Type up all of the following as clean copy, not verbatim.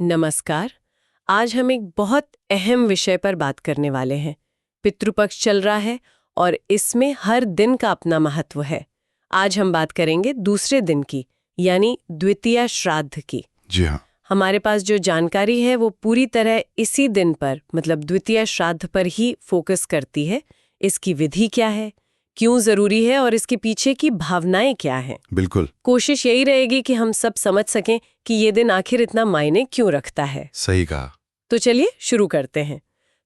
नमस्कार। आज हम एक बहुत अहम विषय पर बात करने वाले हैं। पितृपक्ष चल रहा है और इसमें हर दिन का अपना महत्व है। आज हम बात करेंगे दूसरे दिन की, यानी द्वितीया श्राद्ध की। जी हाँ। हमारे पास जो जानकारी है वो पूरी तरह इसी दिन पर, मतलब द्वितीया श्राद्ध पर ही फोकस करती है। इसकी विधि क्या है, क्यों जरूरी है और इसके पीछे की भावनाएं क्या हैं। बिल्कुल कोशिश यही रहेगी कि हम सब समझ सकें कि ये दिन आखिर इतना मायने क्यों रखता है। सही कहा। तो चलिए शुरू करते हैं।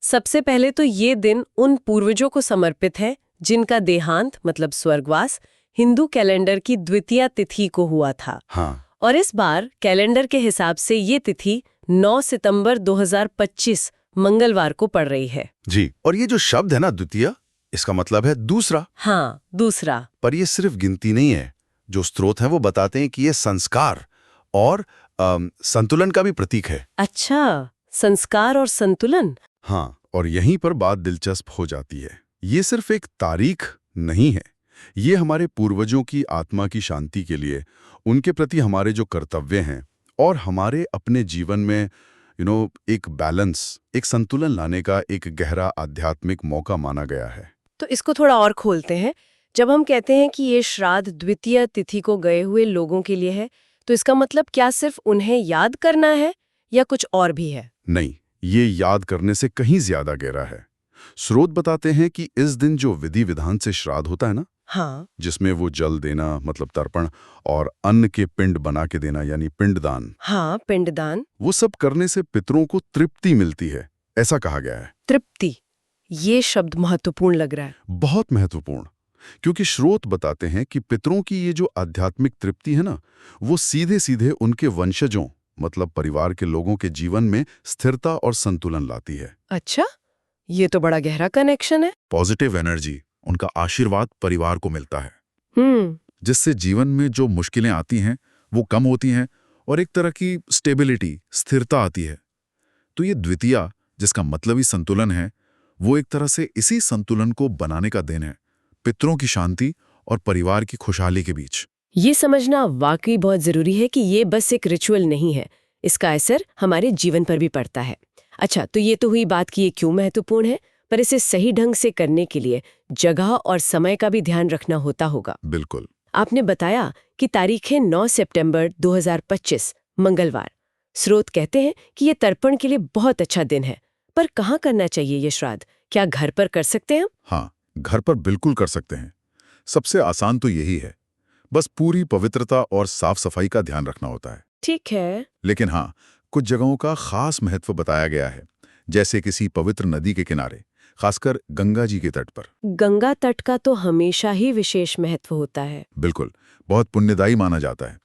सबसे पहले तो ये दिन उन पूर्वजों को समर्पित है जिनका देहांत, मतलब स्वर्गवास, हिंदू कैलेंडर की द्वितीया तिथि को हुआ था। हाँ। और इस बार कैलेंडर के हिसाब से ये तिथि 9 सितंबर 2025 मंगलवार को पड़ रही है। जी, और ये जो शब्द है ना द्वितीय, इसका मतलब है दूसरा। हाँ, दूसरा। पर ये सिर्फ गिनती नहीं है। जो स्रोत हैं वो बताते हैं कि ये संस्कार और संतुलन का भी प्रतीक है। अच्छा, संस्कार और संतुलन। हाँ, और यहीं पर बात दिलचस्प हो जाती है। ये सिर्फ एक तारीख नहीं है, ये हमारे पूर्वजों की आत्मा की शांति के लिए, उनके प्रति हमारे जो कर्तव्य हैं और हमारे अपने जीवन में एक बैलेंस, एक संतुलन लाने का एक गहरा आध्यात्मिक मौका माना गया है। तो इसको थोड़ा और खोलते हैं। जब हम कहते हैं कि ये श्राद्ध द्वितीय तिथि को गए हुए लोगों के लिए है, तो इसका मतलब क्या सिर्फ उन्हें याद करना है या कुछ और भी है? नहीं, ये याद करने से कहीं ज्यादा गहरा है। स्रोत बताते हैं कि इस दिन जो विधि विधान से श्राद्ध होता है ना, हाँ, जिसमें वो जल देना मतलब तर्पण और अन्न के पिंड बना के देना यानी पिंडदान, हाँ, पिंडदान। वो सब करने से पितरों को तृप्ति मिलती है, ऐसा कहा गया है। तृप्ति, ये शब्द महत्वपूर्ण लग रहा है। बहुत महत्वपूर्ण, क्योंकि स्रोत बताते हैं कि पितरों की ये जो आध्यात्मिक तृप्ति है ना, वो सीधे सीधे उनके वंशजों मतलब परिवार के लोगों के जीवन में स्थिरता और संतुलन लाती है। अच्छा, ये तो बड़ा गहरा कनेक्शन है। पॉजिटिव एनर्जी, उनका आशीर्वाद परिवार को मिलता है, जिससे जीवन में जो मुश्किलें आती हैं वो कम होती हैं और एक तरह की स्टेबिलिटी, स्थिरता आती है। तो ये द्वितीया, जिसका मतलब ही संतुलन है, वो एक तरह से इसी संतुलन को बनाने का दिन है, पितरों की शांति और परिवार की खुशहाली के बीच। ये समझना वाकई बहुत जरूरी है कि ये बस एक रिचुअल नहीं है, इसका असर हमारे जीवन पर भी पड़ता है। अच्छा, तो ये तो हुई बात कि ये क्यों महत्वपूर्ण है, पर इसे सही ढंग से करने के लिए जगह और समय का भी ध्यान रखना होता होगा। बिल्कुल। आपने बताया कि तारीख है 9 सितंबर 2025 मंगलवार। स्रोत कहते हैं कि ये तर्पण के लिए बहुत अच्छा दिन है, पर कहाँ करना चाहिए ये श्राद्ध? क्या घर पर कर सकते हैं हम? हाँ, घर पर बिल्कुल कर सकते हैं। सबसे आसान तो यही है, बस पूरी पवित्रता और साफ सफाई का ध्यान रखना होता है। ठीक है। लेकिन हाँ, कुछ जगहों का खास महत्व बताया गया है, जैसे किसी पवित्र नदी के किनारे, खासकर गंगा जी के तट पर। गंगा तट का तो हमेशा ही विशेष महत्व होता है। बिल्कुल, बहुत पुण्यदायी माना जाता है।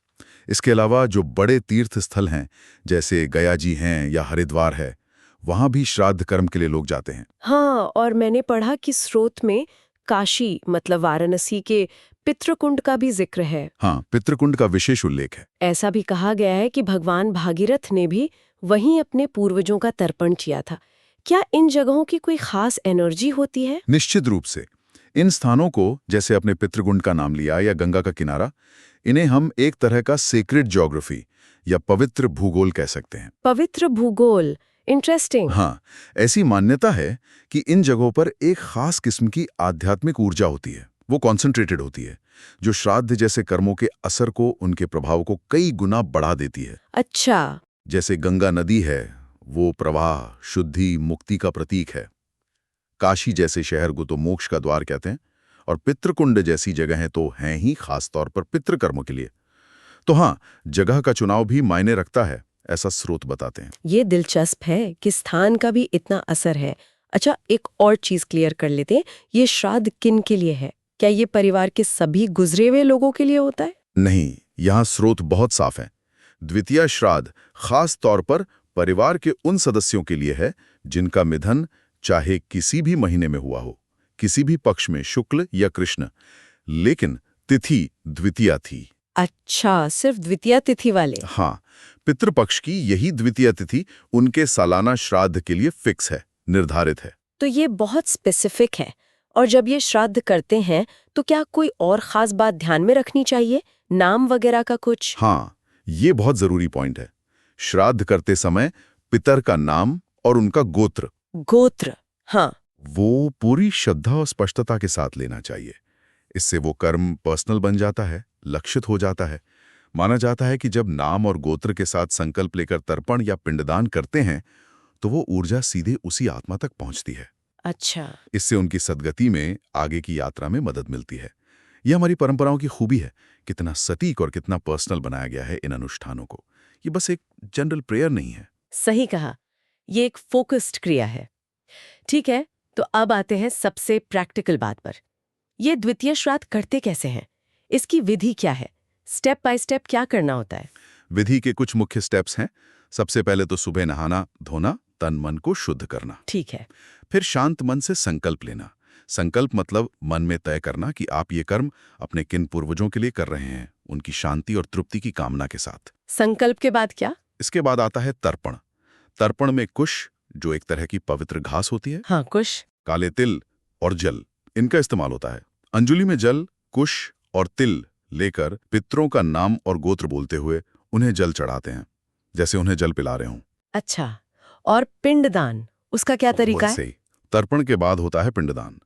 इसके अलावा जो बड़े तीर्थ स्थल हैं, जैसे गया जी हैं या हरिद्वार है, वहां भी श्राद्ध कर्म के लिए लोग जाते हैं। हाँ, और मैंने पढ़ा कि स्रोत में काशी, मतलब वाराणसी के पितृकुंड का भी जिक्र है। हाँ, पितृकुंड का विशेष उल्लेख है। ऐसा भी कहा गया है कि भगवान भागीरथ ने भी वहीं अपने पूर्वजों का तर्पण किया था। क्या इन जगहों की कोई खास एनर्जी होती है? निश्चित रूप से। इन स्थानों को, जैसे अपने पितृकुंड का नाम लिया या गंगा का किनारा, इन्हें हम एक तरह का सेक्रेड ज्योग्राफी या पवित्र भूगोल कह सकते हैं। पवित्र भूगोल, इंटरेस्टिंग। हाँ, ऐसी मान्यता है कि इन जगहों पर एक खास किस्म की आध्यात्मिक ऊर्जा होती है, वो कॉन्सेंट्रेटेड होती है, जो श्राद्ध जैसे कर्मों के असर को, उनके प्रभाव को कई गुना बढ़ा देती है। अच्छा। जैसे गंगा नदी है, वो प्रवाह, शुद्धि, मुक्ति का प्रतीक है। काशी जैसे शहर को तो मोक्ष का द्वार कहते हैं, और पितृकुंड जैसी जगहें तो हैं ही खास तौर पर पितृकर्मों के लिए। तो हाँ, जगह का चुनाव भी मायने रखता है, ऐसा स्रोत बताते हैं। ये दिलचस्प है कि स्थान का भी इतना असर है। अच्छा, एक और चीज क्लियर कर लेते हैं, ये श्राद्ध किन के लिए है? क्या ये परिवार के सभी गुजरे हुए लोगों के लिए होता है? नहीं, यहाँ स्रोत बहुत साफ है। द्वितीया श्राद्ध खास तौर पर परिवार के उन सदस्यों के लिए है जिनका निधन चाहे किसी भी महीने में हुआ हो, किसी भी पक्ष में, शुक्ल या कृष्ण, लेकिन तिथि द्वितीया थी। अच्छा, सिर्फ द्वितीया तिथि वाले? हाँ, पितृपक्ष की यही द्वितीया तिथि उनके सालाना श्राद्ध के लिए फिक्स है, निर्धारित है। तो ये बहुत स्पेसिफिक है। और जब ये श्राद्ध करते हैं तो क्या कोई और खास बात ध्यान में रखनी चाहिए, नाम वगैरह का कुछ? हाँ, ये बहुत जरूरी पॉइंट है। श्राद्ध करते समय पितर का नाम और उनका गोत्र गोत्र, हाँ, वो पूरी श्रद्धा और स्पष्टता के साथ लेना चाहिए। इससे वो कर्म पर्सनल बन जाता है, लक्षित हो जाता है। माना जाता है कि जब नाम और गोत्र के साथ संकल्प लेकर तर्पण या पिंडदान करते हैं तो वो ऊर्जा सीधे उसी आत्मा तक पहुंचती है। अच्छा, इससे उनकी सद्गति में, आगे की यात्रा में मदद मिलती है। यह हमारी परंपराओं की खूबी है, कितना सटीक और कितना पर्सनल बनाया गया है इन अनुष्ठानों को। ये बस एक जनरल प्रेयर नहीं है। सही कहा, ये एक फोकस्ड क्रिया है। ठीक है, तो अब आते हैं सबसे प्रैक्टिकल बात पर। ये द्वितीय श्राद्ध करते कैसे हैं? इसकी विधि क्या है? स्टेप बाय स्टेप क्या करना होता है? विधि के कुछ मुख्य स्टेप्स हैं। सबसे पहले तो सुबह नहाना धोना, तन मन को शुद्ध करना। ठीक है। फिर शांत मन से संकल्प लेना। संकल्प मतलब मन में तय करना कि आप ये कर्म अपने किन पूर्वजों के लिए कर रहे हैं, उनकी शांति और तृप्ति की कामना के साथ। संकल्प के बाद क्या? इसके बाद आता है तर्पण। तर्पण में कुश, जो एक तरह की पवित्र घास होती है, हाँ, कुश, काले तिल और जल, इनका इस्तेमाल होता है। अंजुलि में जल, कुश और तिल लेकर पितरों का नाम और गोत्र बोलते हुए उन्हें जल चढ़ाते हैं, जैसे उन्हें जल पिला रहे हों। अच्छा, और पिंडदान, उसका क्या तरीका है? वैसे ही तर्पण के बाद होता है पिंडदान।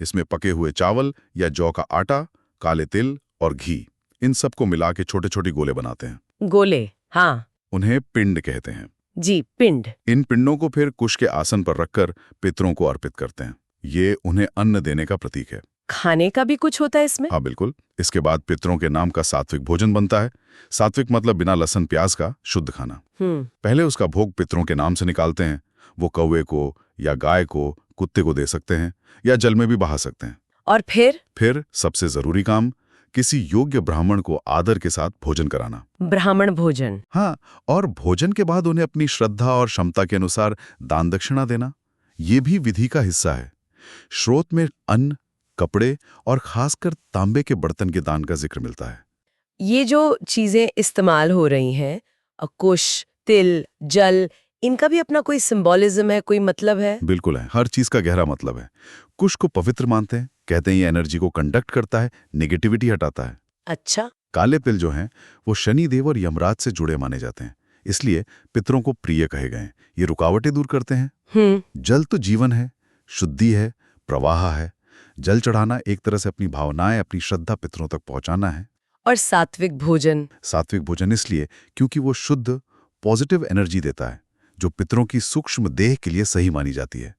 इसमें पके हुए चावल या जौ का आटा, काले तिल और घी, इन सबको मिला के छोटे छोटे गोले बनाते हैं। गोले, हाँ उन्हें पिंड कहते हैं। जी, पिंड। इन पिंडों को फिर कुश के आसन पर रखकर पितरों को अर्पित करते हैं। ये उन्हें अन्न देने का प्रतीक है। खाने का भी कुछ होता है इसमें? हाँ बिल्कुल। इसके बाद पितरों के नाम का सात्विक भोजन बनता है। सात्विक मतलब बिना लहसुन प्याज का शुद्ध खाना। पहले उसका भोग पितरों के नाम से निकालते हैं। वो कौवे को या गाय को, कुत्ते को दे सकते हैं या जल में भी बहा सकते हैं। और फिर सबसे जरूरी काम, किसी योग्य ब्राह्मण को आदर के साथ भोजन कराना। ब्राह्मण भोजन? हाँ, और भोजन के बाद उन्हें अपनी श्रद्धा और क्षमता के अनुसार दान दक्षिणा देना, ये भी विधि का हिस्सा है। श्रोत में अन्न, कपड़े और खासकर तांबे के बर्तन के दान का जिक्र मिलता है। ये जो चीजें इस्तेमाल हो रही हैं, कुश, तिल, जल, इनका भी अपना कोई सिंबॉलिज्म है, कोई मतलब है? बिल्कुल है, हर चीज का गहरा मतलब है। कुश को पवित्र मानते हैं, कहते हैं ये एनर्जी को कंडक्ट करता है, नेगेटिविटी हटाता है। अच्छा। काले तिल जो हैं वो शनि देव और यमराज से जुड़े माने जाते हैं, इसलिए पितरों को प्रिय कहे गए। ये रुकावटें दूर करते हैं। जल तो जीवन है, शुद्धि है, प्रवाह है। जल चढ़ाना एक तरह से अपनी भावनाएं, अपनी श्रद्धा पितरों तक पहुंचाना है। और सात्विक भोजन? सात्विक भोजन इसलिए क्योंकि वो शुद्ध पॉजिटिव एनर्जी देता है, जो पितरों की सूक्ष्म देह के लिए सही मानी जाती है।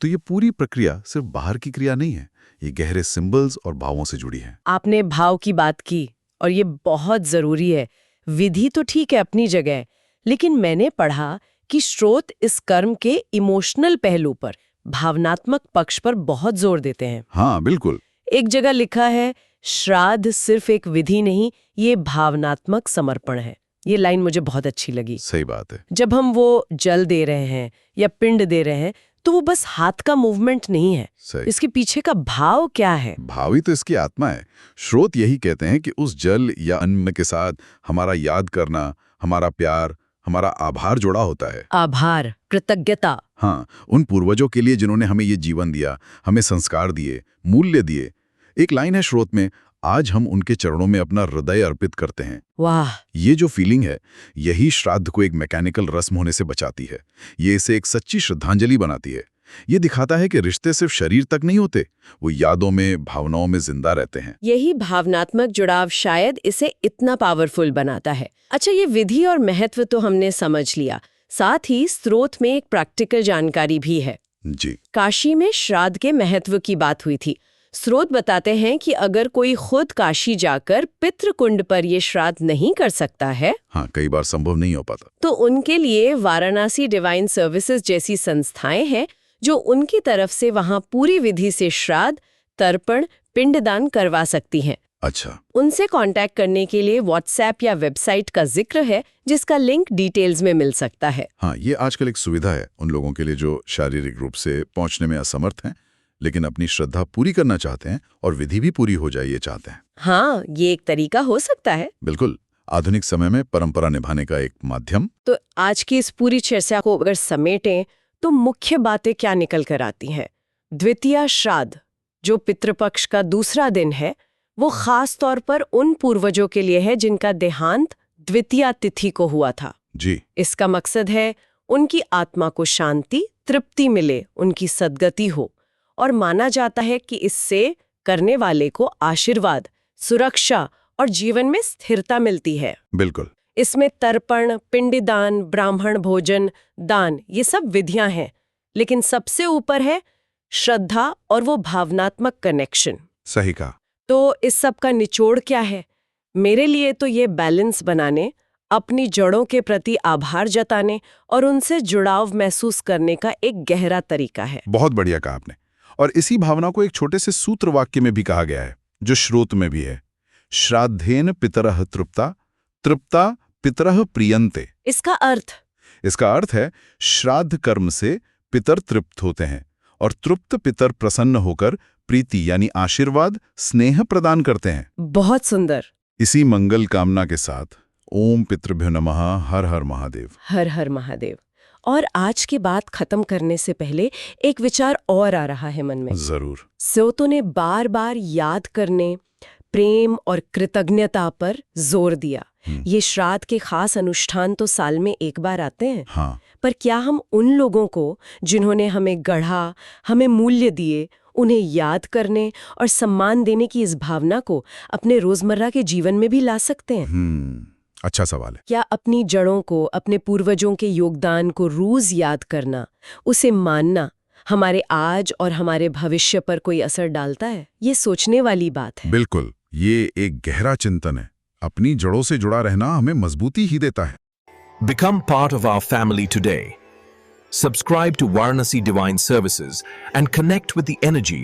तो ये पूरी प्रक्रिया सिर्फ बाहर की क्रिया नहीं है, ये गहरे सिंबल्स और भावों से जुड़ी है। आपने भाव की बात की और ये बहुत जरूरी है। विधि तो ठीक है अपनी जगह, लेकिन मैंने पढ़ा कि स्रोत इस कर्म के इमोशनल पहलू पर, भावनात्मक पक्ष पर बहुत जोर देते हैं। हाँ बिल्कुल। एक जगह लिखा है, श्राद्ध सिर्फ एक विधि नहीं, ये भावनात्मक समर्पण है। ये लाइन मुझे बहुत अच्छी लगी। सही बात है। जब हम वो जल दे रहे हैं या पिंड दे रहे हैं तो वो बस हाथ का मूवमेंट नहीं है, इसके पीछे का भाव क्या है? भाव ही तो इसकी आत्मा है। स्रोत यही कहते हैं कि उस जल या अन्न के साथ हमारा याद करना, हमारा प्यार, हमारा आभार जुड़ा होता है। आभार, कृतज्ञता। हाँ, उन पूर्वजों के लिए जिन्होंने हमें ये जीवन दिया, हमें संस्कार दिए, मूल्य दिए। एक लाइन है श्रोत में, आज हम उनके चरणों में अपना हृदय अर्पित करते हैं। वाह! ये जो फीलिंग है, यही श्राद्ध को एक मैकेनिकल रस्म होने से बचाती है। ये इसे एक सच्ची श्रद्धांजलि बनाती है। ये दिखाता है कि रिश्ते सिर्फ शरीर तक नहीं होते, वो यादों में, भावनाओं में जिंदा रहते हैं। यही भावनात्मक जुड़ाव शायद इसे इतना पावरफुल बनाता है। अच्छा, ये विधि और महत्व तो हमने समझ लिया, साथ ही स्रोत में एक प्रैक्टिकल जानकारी भी है। जी। काशी में श्राद्ध के महत्व की बात हुई थी। स्रोत बताते हैं कि अगर कोई खुद काशी जाकर पितृकुंड पर ये श्राद्ध नहीं कर सकता है, हाँ, कई बार संभव नहीं हो पाता, तो उनके लिए वाराणसी डिवाइन सर्विसेज जैसी संस्थाएं हैं जो उनकी तरफ से वहां पूरी विधि से श्राद्ध, तर्पण, पिंडदान करवा सकती हैं। अच्छा। उनसे कांटेक्ट करने के लिए व्हाट्सएप या वेबसाइट का जिक्र है, जिसका लिंक डिटेल्स में मिल सकता है। हाँ, ये आजकल एक सुविधा है उन लोगों के लिए जो शारीरिक रूप से पहुंचने में असमर्थ हैं, लेकिन अपनी श्रद्धा पूरी करना चाहते हैं और विधि भी पूरी हो जाए ये चाहते हैं। हाँ, ये एक तरीका हो सकता है। बिल्कुल, आधुनिक समय में परंपरा निभाने का एक माध्यम। तो आज की इस पूरी चर्चा को अगर समेटें तो मुख्य बातें क्या निकल कर आती हैं? द्वितीया श्राद्ध, जो पितृपक्ष का दूसरा दिन है, वो खास तौर पर उन पूर्वजों के लिए है जिनका देहांत द्वितीया तिथि को हुआ था। जी। इसका मकसद है उनकी आत्मा को शांति, तृप्ति मिले, उनकी सद्गति हो। और माना जाता है कि इससे करने वाले को आशीर्वाद, सुरक्षा और जीवन में स्थिरता मिलती है। बिल्कुल। इसमें तर्पण, पिंडदान, ब्राह्मण भोजन, दान, ये सब विधियां हैं, लेकिन सबसे ऊपर है श्रद्धा और वो भावनात्मक कनेक्शन। सही कहा। तो इस सब का निचोड़ क्या है? मेरे लिए तो ये बैलेंस बनाने, अपनी जड़ों के प्रति आभार जताने और उनसे जुड़ाव महसूस करने का एक गहरा तरीका है। बहुत बढ़िया कहा आपने। और इसी भावना को एक छोटे से सूत्र वाक्य में भी कहा गया है, जो श्रोत में भी है। श्राद्धेन पितरः तृप्ता, तृप्ता पितरः प्रियन्ते। इसका अर्थ है श्राद्ध कर्म से पितर तृप्त होते हैं और तृप्त पितर प्रसन्न होकर प्रीति यानी आशीर्वाद, स्नेह प्रदान करते हैं। बहुत सुंदर। इसी मंगल कामना के साथ ओम पितृभ्यो नमः, हर हर महादेव। हर हर महादेव। और आज की बात खत्म करने से पहले एक विचार और आ रहा है मन में। जरूर। स्योतो ने बार बार याद करने, प्रेम और कृतज्ञता पर जोर दिया। ये श्राद्ध के खास अनुष्ठान तो साल में एक बार आते हैं। हाँ। पर क्या हम उन लोगों को जिन्होंने हमें गढ़ा, हमें मूल्य दिए, उन्हें याद करने और सम्मान देने की इस भावना को अपने रोजमर्रा के जीवन में भी ला सकते हैं? अच्छा सवाल है। क्या अपनी जड़ों को, अपने पूर्वजों के योगदान को रोज याद करना, उसे मानना हमारे आज और हमारे भविष्य पर कोई असर डालता है? ये सोचने वाली बात है। बिल्कुल, ये एक गहरा चिंतन है। अपनी जड़ों से जुड़ा रहना हमें मजबूती ही देता है। Become part of our family today. Subscribe to Varanasi Divine Services and connect with the energy